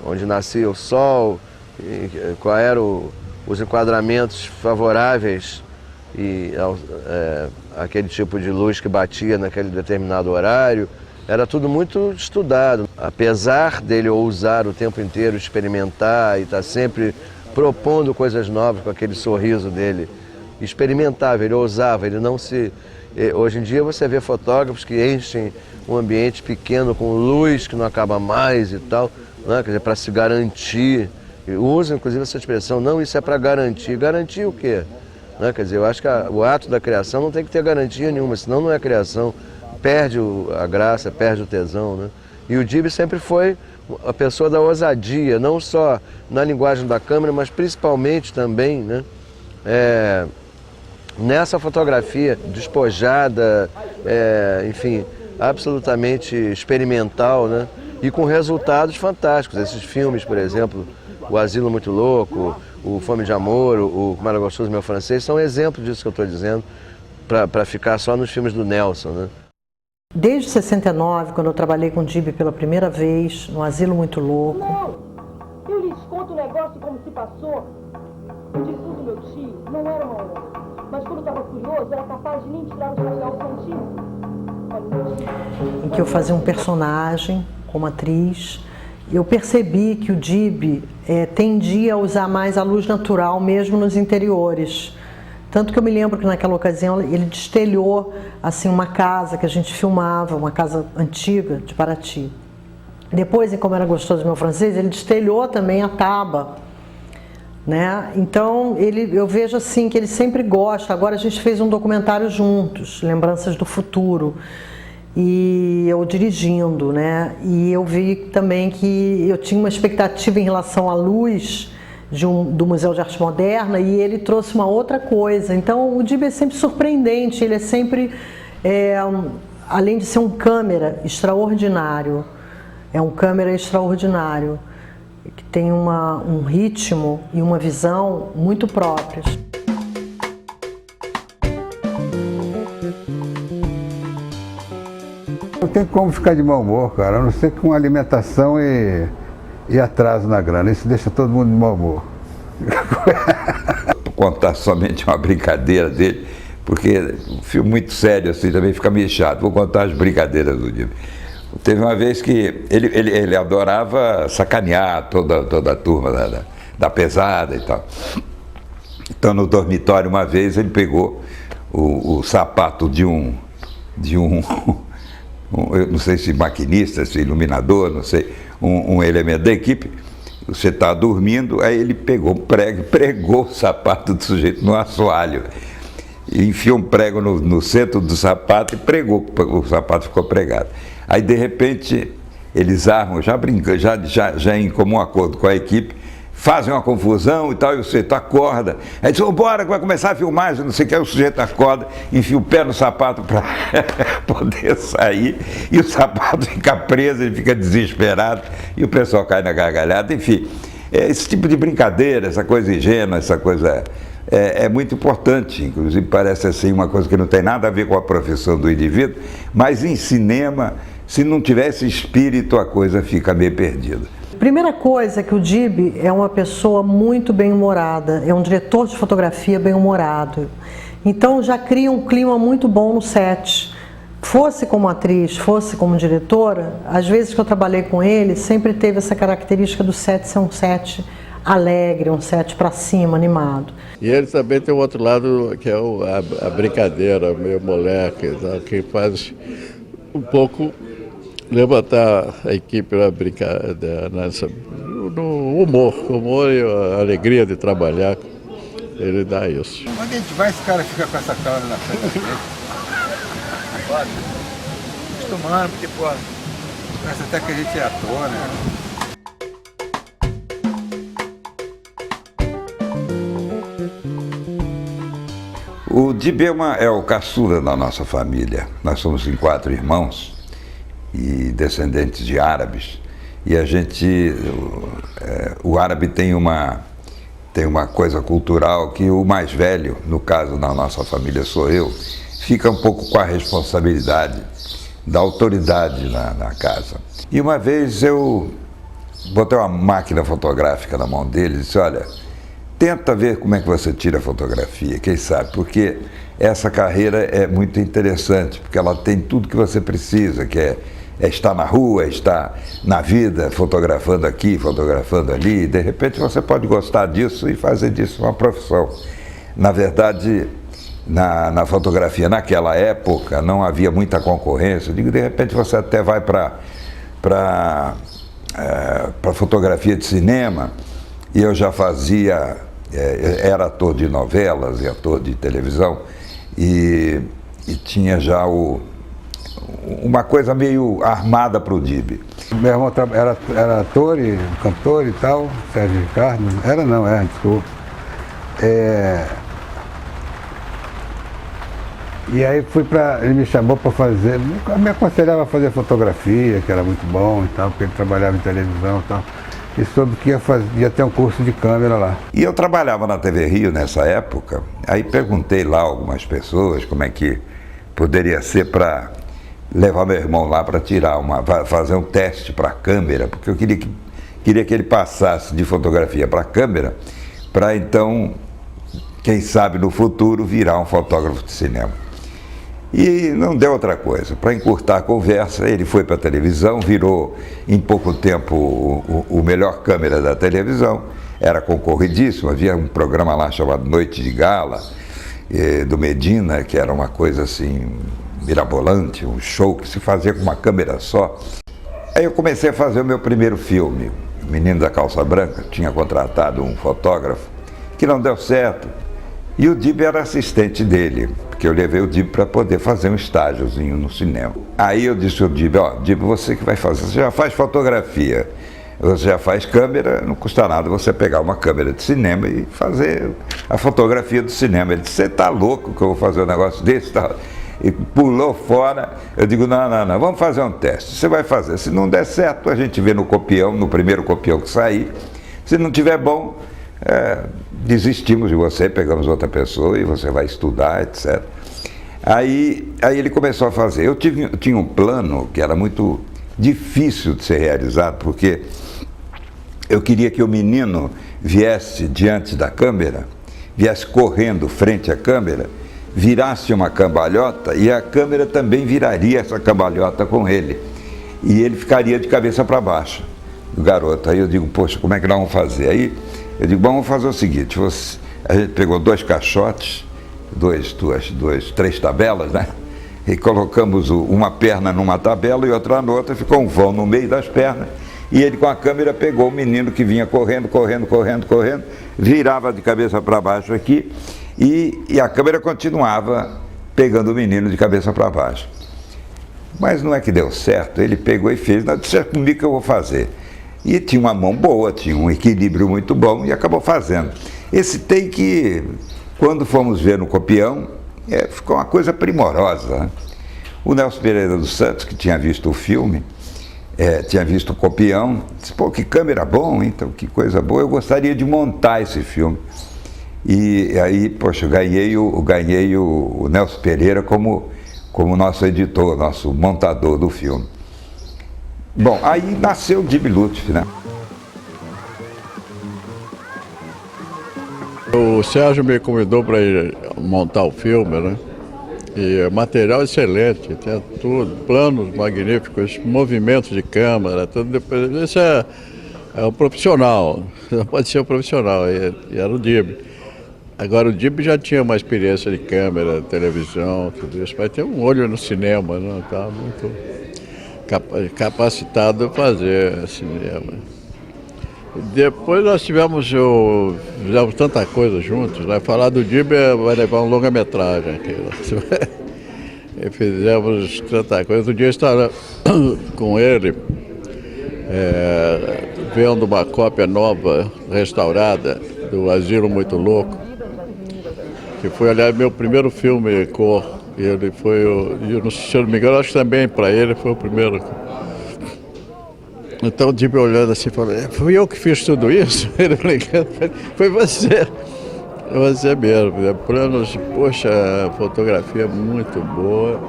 Onde nascia o sol, qual eram os enquadramentos favoráveis e aquele tipo de luz que batia naquele determinado horário. Era tudo muito estudado. Apesar dele ousar o tempo inteiro experimentar e estar sempre propondo coisas novas com aquele sorriso dele, experimentava, ele ousava, ele não se... Hoje em dia você vê fotógrafos que enchem um ambiente pequeno com luz que não acaba mais e tal, né? Quer dizer, para se garantir. Usam inclusive essa expressão, não, isso é para garantir. Garantir o quê? Né? Quer dizer, eu acho que o ato da criação não tem que ter garantia nenhuma, senão não é criação. Perde a graça, perde o tesão, né? E o DIB sempre foi a pessoa da ousadia, não só na linguagem da câmera, mas principalmente também, né? Nessa fotografia despojada, enfim, absolutamente experimental, né? E com resultados fantásticos. Esses filmes, por exemplo, O Asilo Muito Louco, O Fome de Amor, o Como Era Gostoso Meu Francês, são exemplos disso que eu estou dizendo, para ficar só nos filmes do Nelson, né? Desde 69, quando eu trabalhei com o DIB pela primeira vez, no Asilo Muito Louco. Não! Eu lhes conto o negócio como se passou. O defunto do meu tio não era uma honra, mas quando estava furioso era capaz de nem tirar o chapéu santíssimo. Em que eu fazia um personagem como atriz. Eu percebi que o DIB tendia a usar mais a luz natural, mesmo nos interiores. Tanto que eu me lembro que naquela ocasião ele destelhou assim, uma casa que a gente filmava, uma casa antiga de Paraty. Depois, em Como Era Gostoso Meu Francês, ele destelhou também a taba, né? Então eu vejo assim que ele sempre gosta. Agora a gente fez um documentário juntos, Lembranças do Futuro. e eu dirigindo, né? E eu vi também que eu tinha uma expectativa em relação à luz do Museu de Arte Moderna e ele trouxe uma outra coisa. Então o Dib é sempre surpreendente, ele é sempre, além de ser um câmera extraordinário, é um câmera extraordinário, que tem um ritmo e uma visão muito próprias. Não tem como ficar de mau humor, cara, a não ser com alimentação e atraso na grana. Isso deixa todo mundo de mau humor. Vou contar somente uma brincadeira dele, porque um filme muito sério assim também fica meio chato. Vou contar as brincadeiras do Dib. Teve uma vez que ele adorava sacanear toda a turma da pesada e tal. Então no dormitório uma vez ele pegou o sapato de um eu não sei se maquinista, se iluminador, não sei, um elemento da equipe. Você está dormindo, aí ele pegou um prego, pregou o sapato do sujeito no assoalho. E enfiou um prego no centro do sapato e pregou, o sapato ficou pregado. Aí de repente eles armam, já brincando, já em comum acordo com a equipe, fazem uma confusão e tal, e o sujeito acorda. Aí diz, bora que vai começar a filmagem, não sei o que, aí o sujeito acorda, enfia o pé no sapato para poder sair, e o sapato fica preso, ele fica desesperado, e o pessoal cai na gargalhada, enfim. Esse tipo de brincadeira, essa coisa ingênua, essa coisa é muito importante, inclusive parece assim uma coisa que não tem nada a ver com a profissão do indivíduo, mas em cinema, se não tivesse espírito, a coisa fica meio perdida. Primeira coisa é que o Dib é uma pessoa muito bem-humorada, é um diretor de fotografia bem-humorado. Então já cria um clima muito bom no set. Fosse como atriz, fosse como diretora, às vezes que eu trabalhei com ele, sempre teve essa característica do set ser um set alegre, um set para cima, animado. E ele também tem um outro lado que é a brincadeira, meio moleque, que faz um pouco levantar a equipe na brincadeira, no humor e a alegria de trabalhar, ele dá isso. Onde a gente vai, esse cara fica com essa câmera na frente da gente? Pode. Acostumando, porque, pô, parece até que a gente é ator, né? O Dib é o caçula da nossa família. Nós somos em 4 irmãos e descendentes de árabes. E a gente, o árabe tem uma coisa cultural que o mais velho, no caso na nossa família sou eu, fica um pouco com a responsabilidade da autoridade na casa. E uma vez eu botei uma máquina fotográfica na mão dele e disse, olha, tenta ver como é que você tira a fotografia, quem sabe, porque essa carreira é muito interessante, porque ela tem tudo que você precisa, que é estar na rua, estar na vida, fotografando aqui, fotografando ali, e de repente você pode gostar disso e fazer disso uma profissão. Na verdade, na fotografia naquela época não havia muita concorrência, de repente você até vai para fotografia de cinema, e eu já fazia, era ator de novelas e ator de televisão, e tinha já uma coisa meio armada para o Dib. Meu irmão era ator e cantor e tal, Sérgio Ricardo. Desculpa. E aí ele me chamou para fazer, me aconselhava a fazer fotografia, que era muito bom e tal, porque ele trabalhava em televisão e tal. E soube que ia ter um curso de câmera lá. E eu trabalhava na TV Rio nessa época, aí perguntei lá a algumas pessoas como é que poderia ser para levar meu irmão lá para fazer um teste para a câmera, porque eu queria que ele passasse de fotografia para a câmera, para então, quem sabe no futuro, virar um fotógrafo de cinema. E não deu outra coisa. Para encurtar a conversa, ele foi para a televisão, virou em pouco tempo o melhor câmera da televisão, era concorridíssimo, havia um programa lá chamado Noite de Gala, do Medina, que era uma coisa assim mirabolante, um show que se fazia com uma câmera só. Aí eu comecei a fazer o meu primeiro filme, O Menino da Calça Branca, tinha contratado um fotógrafo, que não deu certo. E o Dib era assistente dele, porque eu levei o Dib para poder fazer um estágiozinho no cinema. Aí eu disse ao Dib, ó, Dib, você que vai fazer, você já faz fotografia, você já faz câmera, não custa nada você pegar uma câmera de cinema e fazer a fotografia do cinema. Ele disse, você tá louco que eu vou fazer um negócio desse? Tá? E pulou fora. Eu digo, não, vamos fazer um teste. Você vai fazer, se não der certo, a gente vê no copião, no primeiro copião que sair. Se não tiver bom, desistimos de você, pegamos outra pessoa e você vai estudar, etc. Aí ele começou a fazer. Eu tinha um plano que era muito difícil de ser realizado, porque eu queria que o menino viesse diante da câmera, viesse correndo frente à câmera, virasse uma cambalhota e a câmera também viraria essa cambalhota com ele. E ele ficaria de cabeça para baixo, o garoto. Aí eu digo, poxa, como é que nós vamos fazer? Aí eu digo, bom, vamos fazer o seguinte, a gente pegou 2 caixotes, três tabelas, né? E colocamos uma perna numa tabela e outra na outra, ficou um vão no meio das pernas, e ele com a câmera pegou o menino que vinha correndo, virava de cabeça para baixo aqui, e a câmera continuava pegando o menino de cabeça para baixo. Mas não é que deu certo, ele pegou e fez, não, disse, é comigo que eu vou fazer. E tinha uma mão boa, tinha um equilíbrio muito bom e acabou fazendo. Esse take, quando fomos ver no copião, ficou uma coisa primorosa, né? O Nelson Pereira dos Santos, que tinha visto o filme, tinha visto o copião, disse, pô, que câmera bom, então, que coisa boa, eu gostaria de montar esse filme. E aí, poxa, eu ganhei o Nelson Pereira como nosso editor, nosso montador do filme. Bom, aí nasceu o Dib Lutfi, né? O Sérgio me convidou para ir montar o filme, né? E material excelente, tinha tudo, planos magníficos, movimentos de câmera, tudo. Depois, isso é um profissional, pode ser um profissional, e era o Dib. Agora o Dib já tinha uma experiência de câmera, televisão, tudo isso, mas tem um olho no cinema, né? Tá muito capacitado a fazer cinema. Depois nós fizemos tanta coisa juntos, né? Falar do Dib vai levar um longa-metragem aqui. E fizemos tanta coisa. Outro dia eu estava com ele, vendo uma cópia nova, restaurada, do Asilo Muito Louco, que foi, aliás, meu primeiro filme cor. Ele foi, se eu não me engano, acho que também para ele foi o primeiro. Então o Dib olhando assim, falou, fui eu que fiz tudo isso? Ele brincando, foi você mesmo. Planos, poxa, fotografia muito boa,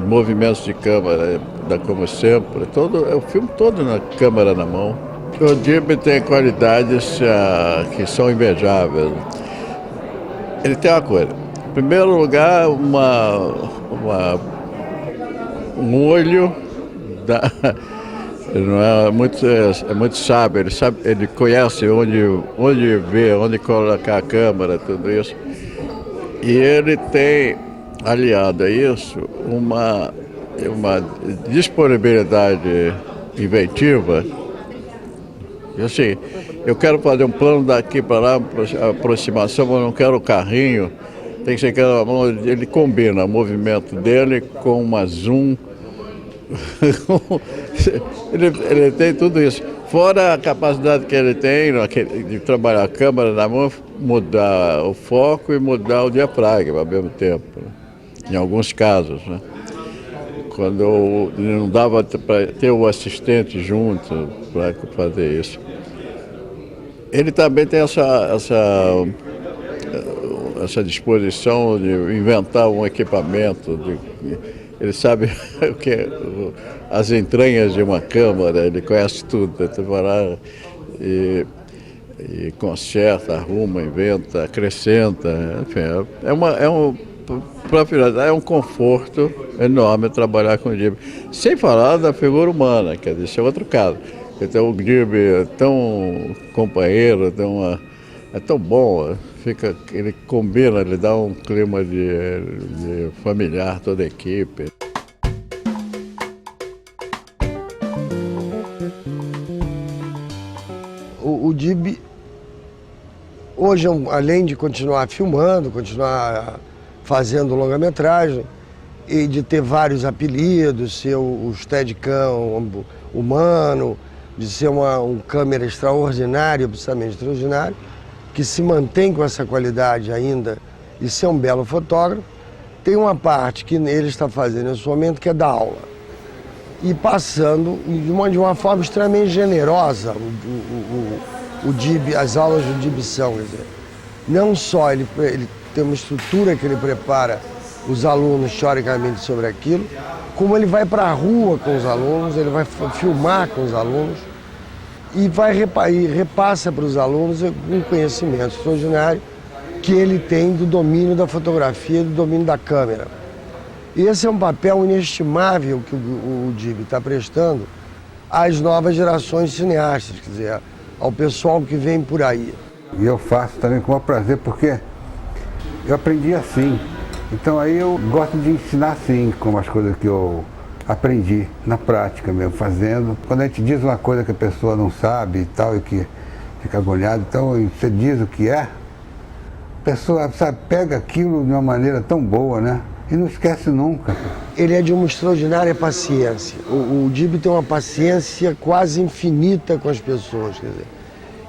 movimentos de câmera, como sempre, o filme todo na câmera na mão. O Dib tem qualidades que são invejáveis. Ele tem uma coisa. Em primeiro lugar, um olho não é muito sábio, ele conhece onde ver, onde colocar a câmera, tudo isso. E ele tem, aliado a isso, uma disponibilidade inventiva. E assim, eu quero fazer um plano daqui para lá, aproximação, mas não quero o carrinho. Tem que ser aquela mão, ele combina o movimento dele com uma zoom. ele tem tudo isso. Fora a capacidade que ele tem de trabalhar a câmera na mão, mudar o foco e mudar o diafragma ao mesmo tempo, né? Em alguns casos, né? Quando não dava para ter o assistente junto para fazer isso. Ele também tem essa disposição de inventar um equipamento, ele sabe o que as entranhas de uma câmera, ele conhece tudo, e conserta, arruma, inventa, acrescenta, enfim, é um conforto enorme trabalhar com o Dib. Sem falar da figura humana, quer dizer, isso é outro caso. Então o Dib é tão companheiro, é tão bom, ele combina, ele dá um clima de familiar, toda a equipe. O Dib, ou hoje, além de continuar filmando, continuar fazendo longa-metragem, e de ter vários apelidos, ser o Steadicam humano, de ser um câmera extraordinário, absolutamente extraordinário, que se mantém com essa qualidade ainda e ser um belo fotógrafo, tem uma parte que ele está fazendo nesse momento que é dar aula. E passando de uma forma extremamente generosa, o DIB, as aulas do DIB são, quer dizer, não só ele tem uma estrutura que ele prepara os alunos teoricamente sobre aquilo, como ele vai para a rua com os alunos, ele vai filmar com os alunos e repassa para os alunos um conhecimento extraordinário que ele tem do domínio da fotografia e do domínio da câmera. E esse é um papel inestimável que o DIB está prestando às novas gerações de cineastas, quer dizer, ao pessoal que vem por aí. E eu faço também com o maior prazer, porque eu aprendi assim. Então aí eu gosto de ensinar assim, como as coisas que eu aprendi na prática mesmo, fazendo. Quando a gente diz uma coisa que a pessoa não sabe e tal, e que fica agoniado, então você diz o que é, a pessoa, sabe, pega aquilo de uma maneira tão boa, né? E não esquece nunca. Ele é de uma extraordinária paciência. O DIB tem uma paciência quase infinita com as pessoas, quer dizer.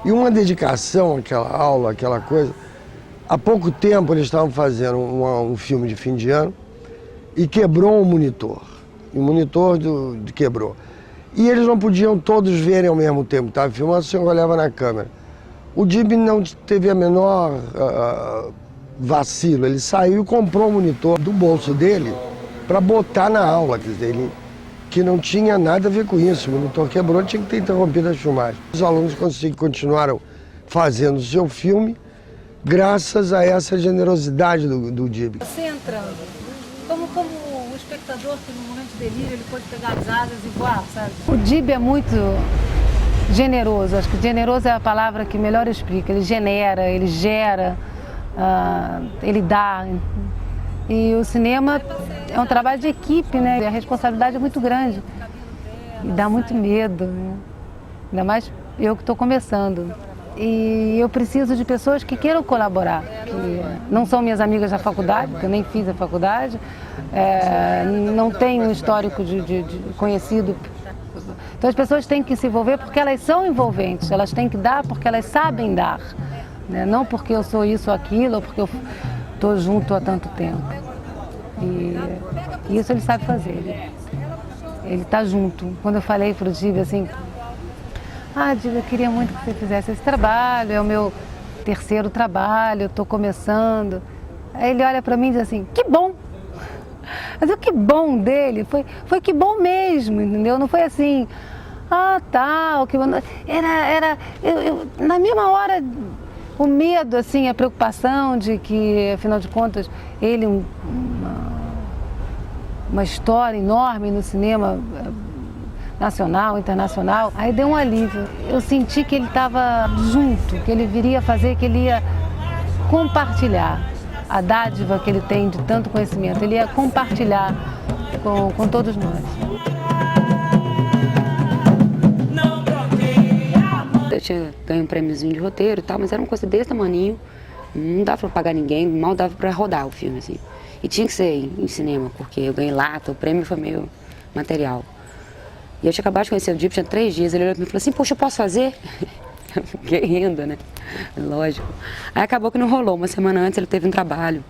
E uma dedicação àquela aula, aquela coisa. Há pouco tempo eles estavam fazendo um filme de fim de ano e quebrou um monitor. E o monitor quebrou. E eles não podiam todos verem ao mesmo tempo. Estava filmando, você olhava na câmera. O DIB não teve a menor vacilo. Ele saiu e comprou o monitor do bolso dele para botar na aula. Quer dizer, ele, que não tinha nada a ver com isso. O monitor quebrou, tinha que ter interrompido a filmagem. Os alunos continuaram fazendo o seu filme graças a essa generosidade do DIB. Você entrando, como o espectador que no momento de delírio ele pode pegar as asas e voar, sabe? O DIB é muito generoso, acho que generoso é a palavra que melhor explica. Ele genera, ele gera, ele dá. E o cinema é um trabalho de equipe, né? E a responsabilidade é muito grande. E dá muito medo, né? Ainda mais eu que estou começando. E eu preciso de pessoas que queiram colaborar, que não são minhas amigas da faculdade, porque eu nem fiz a faculdade, não tenho um histórico de conhecido. Então as pessoas têm que se envolver porque elas são envolventes, elas têm que dar porque elas sabem dar, né? Não porque eu sou isso ou aquilo, ou porque eu estou junto há tanto tempo. E isso ele sabe fazer, ele está junto. Quando eu falei para o DIB assim, DIB, eu queria muito que você fizesse esse trabalho, é o meu terceiro trabalho, eu estou começando. Aí ele olha para mim e diz assim, que bom! Mas o que bom dele foi que bom mesmo, entendeu? Não foi assim, o que bom. Na mesma hora, o medo, assim, a preocupação de que, afinal de contas, ele, uma história enorme no cinema nacional, internacional, aí deu um alívio. Eu senti que ele estava junto, que ele viria fazer, que ele ia compartilhar a dádiva que ele tem de tanto conhecimento. Ele ia compartilhar com todos nós. Eu tinha ganho um prêmiozinho de roteiro e tal, mas era uma coisa desse tamaninho, não dava para pagar ninguém, mal dava para rodar o filme, assim. E tinha que ser em cinema, porque eu ganhei lata, o prêmio foi meio material. E eu tinha acabado de conhecer o DIB, tinha 3 dias, ele olhou para mim e falou assim, poxa, eu posso fazer? Eu fiquei rindo, né? Lógico. Aí acabou que não rolou, uma semana antes ele teve um trabalho,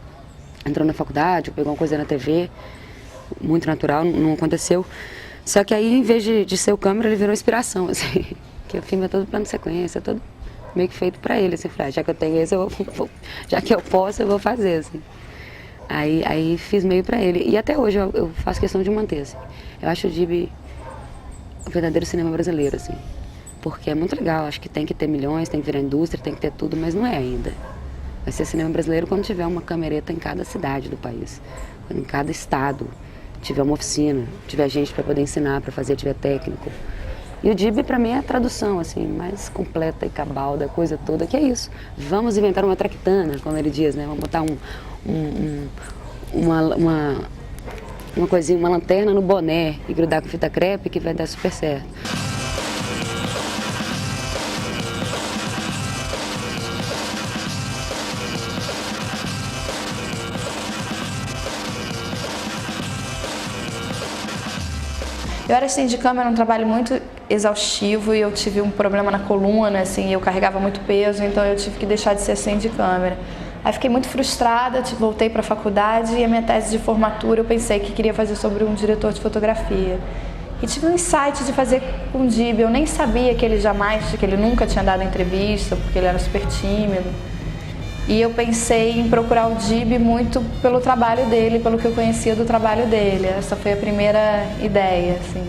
entrou na faculdade, pegou uma coisa na TV, muito natural, não aconteceu. Só que aí, em vez de ser o câmera, ele virou inspiração, assim. Que o filme é todo plano de sequência, é todo meio que feito pra ele, assim. Falei, já que eu tenho esse, já que eu posso, eu vou fazer, assim. Aí fiz meio pra ele. E até hoje eu faço questão de manter, assim. Eu acho o DIB o verdadeiro cinema brasileiro, assim. Porque é muito legal, acho que tem que ter milhões, tem que virar indústria, tem que ter tudo, mas não é ainda. Vai ser cinema brasileiro quando tiver uma camereta em cada cidade do país, em cada estado, tiver uma oficina, tiver gente para poder ensinar, para fazer, tiver técnico. E o DIB, para mim, é a tradução, assim, mais completa e cabal da coisa toda, que é isso. Vamos inventar uma traquitana, como ele diz, né? Vamos botar uma coisinha, uma lanterna no boné e grudar com fita crepe que vai dar super certo. Eu era assistente de câmera, um trabalho muito exaustivo e eu tive um problema na coluna, assim, eu carregava muito peso, então eu tive que deixar de ser assistente de câmera. Aí fiquei muito frustrada, voltei para a faculdade e a minha tese de formatura eu pensei que queria fazer sobre um diretor de fotografia. E tive um insight de fazer com o Dib. Eu nem sabia que ele nunca tinha dado entrevista, porque ele era super tímido. E eu pensei em procurar o Dib muito pelo trabalho dele, pelo que eu conhecia do trabalho dele. Essa foi a primeira ideia, assim,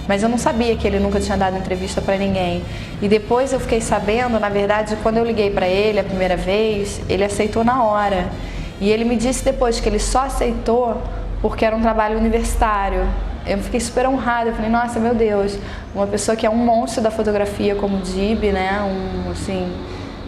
Mas eu não sabia que ele nunca tinha dado entrevista para ninguém. E depois eu fiquei sabendo, na verdade, quando eu liguei para ele a primeira vez, ele aceitou na hora. E ele me disse depois que ele só aceitou porque era um trabalho universitário. Eu fiquei super honrada, eu falei, nossa, meu Deus, uma pessoa que é um monstro da fotografia como o Dib, né,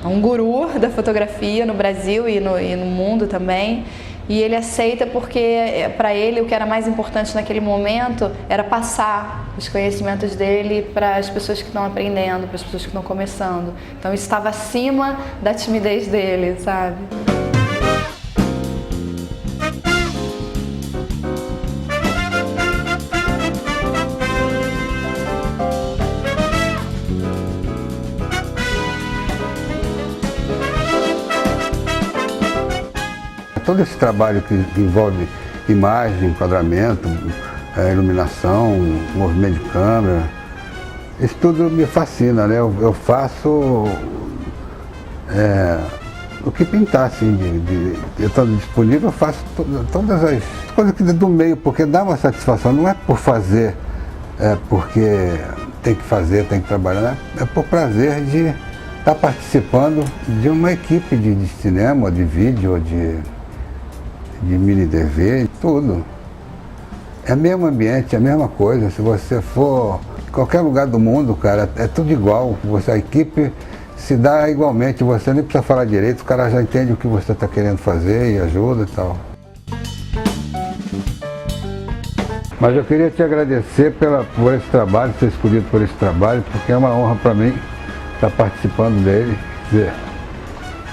um guru da fotografia no Brasil e no mundo também. E ele aceita porque, para ele, o que era mais importante naquele momento era passar os conhecimentos dele para as pessoas que estão aprendendo, para as pessoas que estão começando. Então isso estava acima da timidez dele, sabe? Todo esse trabalho que envolve imagem, enquadramento, iluminação, movimento de câmera, isso tudo me fascina, né? Eu faço o que pintar, assim, eu estou disponível, eu faço todas as coisas aqui do meio, porque dá uma satisfação, não é por fazer, porque tem que fazer, tem que trabalhar, né? É por prazer de estar participando de uma equipe de cinema, de vídeo, de mini TV, tudo. É o mesmo ambiente, é a mesma coisa. Se você for em qualquer lugar do mundo, cara, é tudo igual. A equipe se dá igualmente, você nem precisa falar direito, o cara já entende o que você está querendo fazer e ajuda e tal. Mas eu queria te agradecer por esse trabalho, ter escolhido por esse trabalho, porque é uma honra para mim estar participando dele.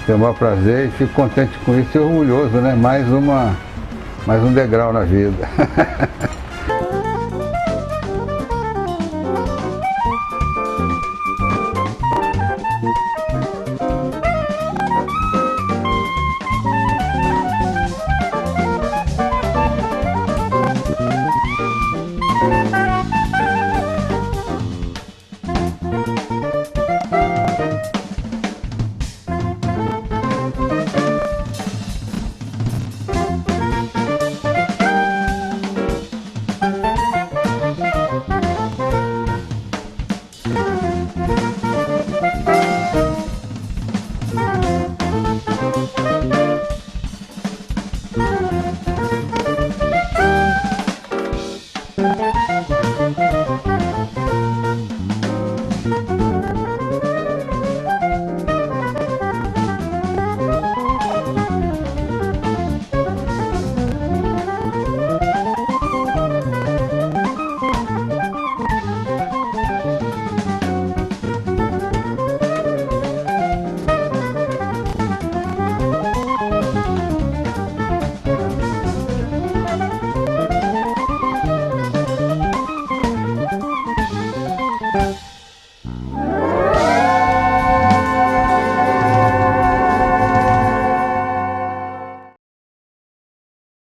Tenho o maior prazer e fico contente com isso e orgulhoso, né? Mais um degrau na vida.